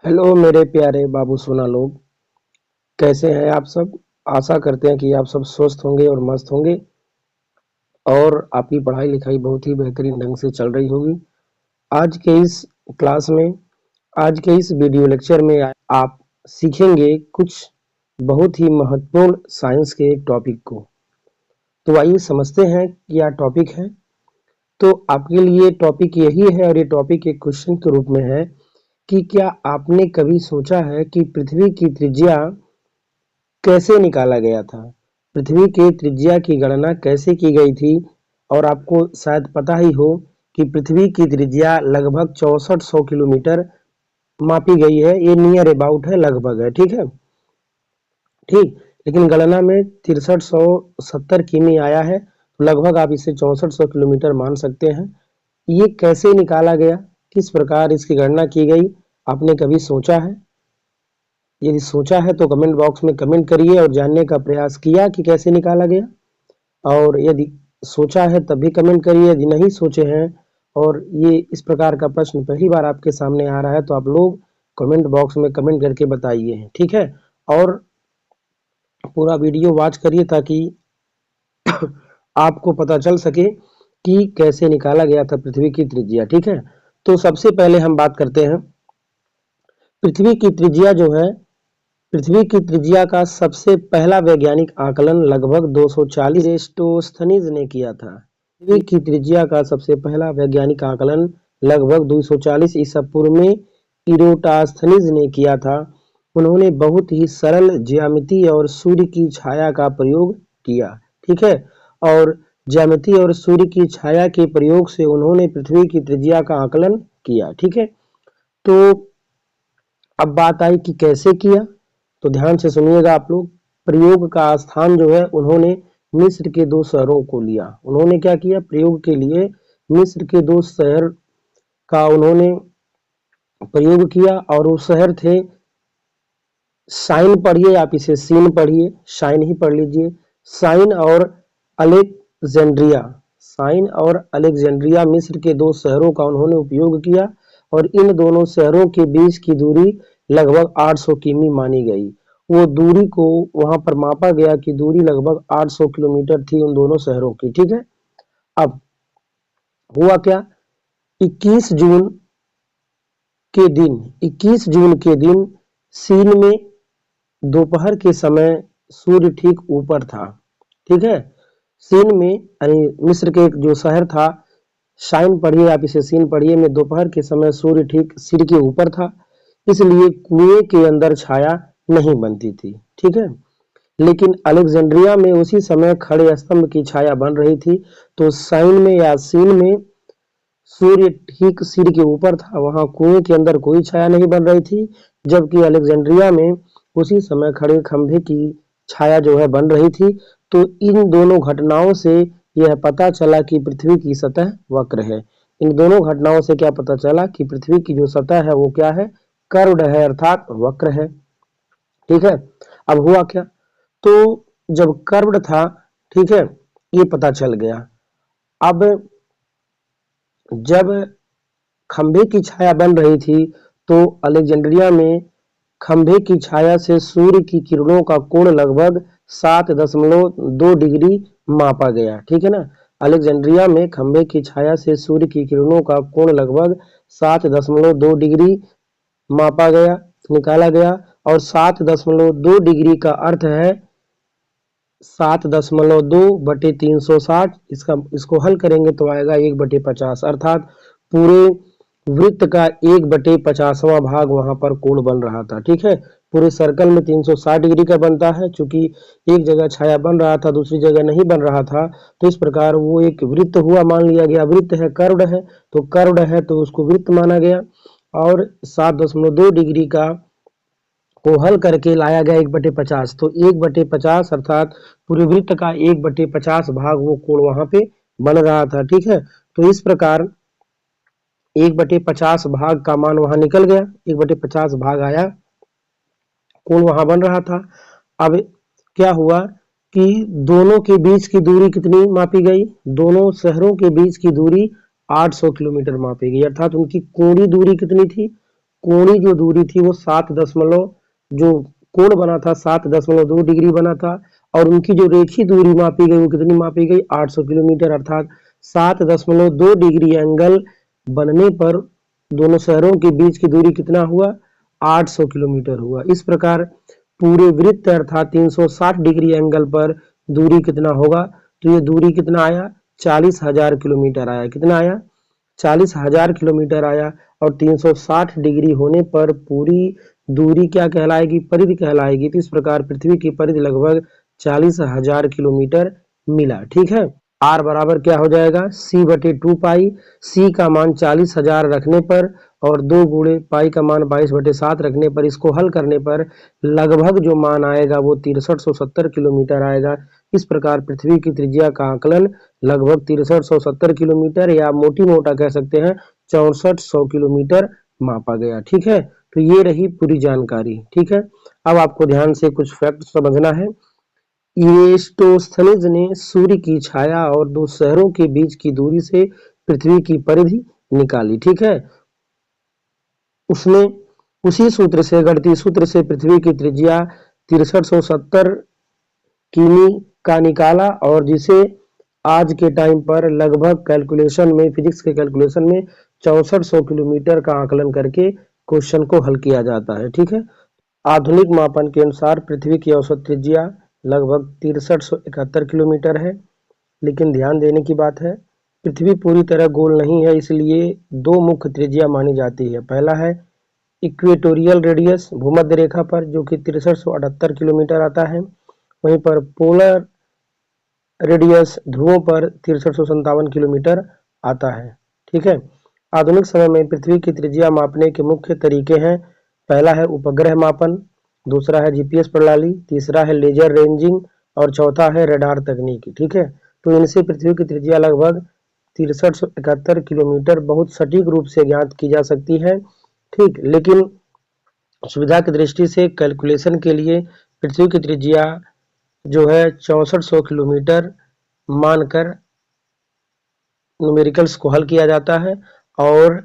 Hello मेरे प्यारे बाबू सोना लोग, कैसे हैं आप सब। आशा करते हैं कि आप सब स्वस्थ होंगे और मस्त होंगे और आपकी पढ़ाई लिखाई बहुत ही बेहतरीन ढंग से चल रही होगी। आज के इस क्लास में, आज के इस वीडियो लेक्चर में आप सीखेंगे कुछ बहुत ही महत्वपूर्ण साइंस के टॉपिक को। तो आइए समझते हैं क्या टॉपिक है। तो आपके लिए टॉपिक यही है और ये टॉपिक एक क्वेश्चन के रूप में है कि क्या आपने कभी सोचा है कि पृथ्वी की त्रिज्या कैसे निकाला गया था? पृथ्वी की त्रिज्या की गणना कैसे की गई थी? और आपको शायद पता ही हो कि पृथ्वी की त्रिज्या लगभग 6400 किलोमीटर मापी गई है। ये नियर अबाउट है, लगभग है, ठीक है। ठीक, लेकिन गणना में 6370 किमी आया है, तो लगभग आप इसे 6400 किलोमीटर मान सकते हैं। ये कैसे निकाला गया, किस प्रकार इसकी गणना की गई, आपने कभी सोचा है? यदि सोचा है तो कमेंट बॉक्स में कमेंट करिए और जानने का प्रयास किया कि कैसे निकाला गया। और यदि सोचा है तब भी कमेंट करिए, यदि नहीं सोचे हैं और ये इस प्रकार का प्रश्न पहली बार आपके सामने आ रहा है तो आप लोग कमेंट बॉक्स में कमेंट करके बताइए, ठीक है। और पूरा वीडियो वॉच करिए ताकि आपको पता चल सके कि कैसे निकाला गया था पृथ्वी की त्रिज्या, ठीक है। तो सबसे पहले हम बात करते हैं पृथ्वी की त्रिज्या जो है। पृथ्वी की त्रिज्या का सबसे पहला वैज्ञानिक आकलन लगभग 240 एरिस्टोस्थनीज ने किया था। पृथ्वी की त्रिज्या का सबसे पहला वैज्ञानिक आकलन लगभग 240 ईसा पूर्व में इरोटास्थनीज ने किया था। उन्होंने बहुत ही सरल ज्यामिति और सूर्य की छाया का प्रयोग किया, ठीक है। और ज्यामिति और सूर्य की छाया के प्रयोग से उन्होंने पृथ्वी की त्रिज्या का आकलन किया, ठीक है। तो अब बात आई कि कैसे किया, तो ध्यान से सुनिएगा आप लोग। प्रयोग का स्थान जो है उन्होंने मिस्र के दो शहरों को लिया। उन्होंने क्या किया, प्रयोग के लिए मिस्र के दो शहर का उन्होंने प्रयोग किया और वो शहर थे, साइन पढ़िए, आप इसे सीन पढ़िए, शाइन ही पढ़ लीजिए। साइन और अलेक्जेंड्रिया, साइन और अलेक्जेंड्रिया मिस्र के दो शहरों का उन्होंने उपयोग किया और इन दोनों शहरों के बीच की दूरी लगभग 800 किमी मानी गई। वो दूरी को वहां पर मापा गया कि दूरी लगभग 800 किलोमीटर थी उन दोनों शहरों की, ठीक है। अब हुआ क्या, 21 जून के दिन 21 जून के दिन सीन में दोपहर के समय सूर्य ठीक ऊपर था, ठीक है। सीन में यानी मिस्र के एक जो शहर था, शाइन पढ़िए, आप इसे सीन पढ़िए, में दोपहर के समय सूर्य ठीक सिर के ऊपर था, इसलिए कुएं के अंदर छाया नहीं बनती थी, ठीक है। लेकिन अलेक्जेंड्रिया में उसी समय खड़े स्तंभ की छाया बन रही थी। तो साइन में या सीन में सूर्य ठीक सिर के ऊपर था, वहां कुएं के अंदर कोई छाया नहीं बन रही थी। जबकि अलेक्जेंड्रिया में उसी समय खड़े खंभे की छाया जो है बन रही थी। तो इन दोनों घटनाओं से यह पता चला कि पृथ्वी की सतह वक्र है। इन दोनों घटनाओं से क्या पता चला कि पृथ्वी की जो सतह है वो क्या है, कर्व्ड है, अर्थात वक्र है, ठीक है। अब हुआ क्या, तो जब कर्व्ड था, ठीक है, ये पता चल गया। अब जब खंभे की छाया बन रही थी तो अलेक्जेंड्रिया में खंभे की छाया से सूर्य की किरणों का कोण लगभग 7.2 डिग्री मापा गया, ठीक है ना। अलेक्जेंड्रिया में खंभे की छाया से सूर्य की किरणों का कोण लगभग 7.2 डिग्री मापा गया, निकाला गया। और 7.2 डिग्री का अर्थ है 7.2/360। इसको हल करेंगे तो आएगा 1/50, अर्थात पूरे वृत्त का 1/50वां भाग वहां पर कोण बन रहा था, ठीक है। पूरे सर्कल में 360 डिग्री का बनता है, चूंकि एक जगह छाया बन रहा था दूसरी जगह नहीं बन रहा था, तो इस प्रकार वो एक वृत्त हुआ, मान लिया गया। वृत्त है, कर्व्ड है, तो कर्व्ड है तो उसको वृत्त माना गया। और 7.2 डिग्री का को हल करके लाया गया 1/50, तो 1/50 अर्थात पूरे वृत्त का 1/50 भाग वो कोण वहां पे बन रहा था, ठीक है। तो इस प्रकार 1/50 भाग का मान वहां निकल गया, 1/50 भाग आया, कोण वहां बन रहा था। अब क्या हुआ कि दोनों के बीच की दूरी कितनी मापी गई, दोनों शहरों के बीच की दूरी 800 किलोमीटर मापी गई, अर्थात उनकी कोणीय दूरी कितनी थी, कोणी जो दूरी थी वो 7 जो कोण बना था 7.2 डिग्री बना था, और उनकी जो रेखी दूरी मापी गई वो कितनी मापी गई 800 किलोमीटर, अर्थात 7.2 डिग्री एंगल बनने पर दोनों शहरों के बीच की दूरी कितना हुआ 800 किलोमीटर हुआ। इस प्रकार पूरे वृत्त अर्थात 360 डिग्री एंगल पर दूरी कितना होगा, तो ये दूरी कितना आया 40,000 किलोमीटर आया। कितना आया 40,000 किलोमीटर आया। और 360 डिग्री होने पर पूरी दूरी क्या कहलाएगी, परिधि कहलाएगी। तो इस प्रकार पृथ्वी की परिधि लगभग 40,000 किलोमीटर मिला। ठीक है, आर बराबर क्या हो जाएगा c/2 पाई। सी का मान 40,000 रखने पर और 2 गुणे पाई का मान 22/7 रखने पर, इसको हल करने पर लगभग जो मान आएगा वो 6370 किलोमीटर आएगा। इस प्रकार पृथ्वी की त्रिज्या का आकलन लगभग 6370 किलोमीटर, या मोटी मोटा कह सकते हैं 6400 किलोमीटर मापा गया। ठीक है, तो ये रही पूरी जानकारी। ठीक है, अब आपको ध्यान से कुछ फैक्ट समझना है। इरेस्टोस्थनीज ने सूर्य की छाया और दो शहरों के बीच की दूरी से पृथ्वी की परिधि निकाली। ठीक है, उसने उसी सूत्र से, गणितीय सूत्र से पृथ्वी की त्रिज्या 6370 किमी का निकाला, और जिसे आज के टाइम पर लगभग कैलकुलेशन में, फिजिक्स के कैलकुलेशन में 6400 किलोमीटर का आकलन करके क्वेश्चन को हल किया जाता है। ठीक है, आधुनिक मापन के अनुसार पृथ्वी की औसत त्रिज्या लगभग 6371 किलोमीटर है। लेकिन ध्यान देने की बात है, पृथ्वी पूरी तरह गोल नहीं है, इसलिए दो मुख्य त्रिज्या मानी जाती है। पहला है इक्वेटोरियल रेडियस भूमध्य रेखा पर, जो कि 6378 किलोमीटर आता है। वहीं पर पोलर रेडियस ध्रुवों पर 6357 किलोमीटर आता है। ठीक है, आधुनिक समय में पृथ्वी की त्रिज्या मापने के मुख्य तरीके हैं। पहला है उपग्रह मापन, दूसरा है जीपीएस प्रणाली, तीसरा है लेजर रेंजिंग और चौथा है रडार तकनीक। ठीक है, तो इनसे पृथ्वी की त्रिज्या लगभग 6371 किलोमीटर बहुत सटीक रूप से ज्ञात की जा सकती है। ठीक, लेकिन सुविधा की दृष्टि से कैलकुलेशन के लिए पृथ्वी की त्रिज्या जो है 6400 किलोमीटर मानकर न्यूमेरिकल्स को हल किया जाता है। और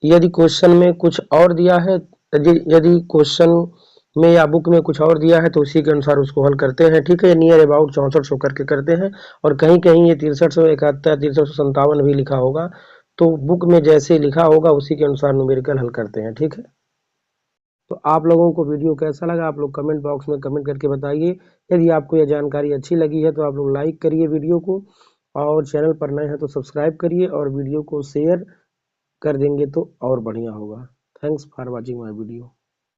यदि क्वेश्चन में कुछ और दिया है, यदि क्वेश्चन में या बुक में कुछ और दिया है तो उसी के अनुसार उसको हल करते हैं। ठीक है, नियर अबाउट 6400 करके करते हैं, और कहीं कहीं ये 6371 6357 भी लिखा होगा, तो बुक में जैसे लिखा होगा उसी के अनुसार न्यूमेरिकल हल करते हैं। ठीक है, तो आप लोगों को वीडियो कैसा लगा आप लोग कमेंट बॉक्स में कमेंट करके बताइए। यदि आपको यह जानकारी अच्छी लगी है तो आप लोग लाइक करिए वीडियो को, और चैनल पर नए हैं तो सब्सक्राइब करिए, और वीडियो को शेयर कर देंगे तो और बढ़िया होगा। Thanks for watching my video.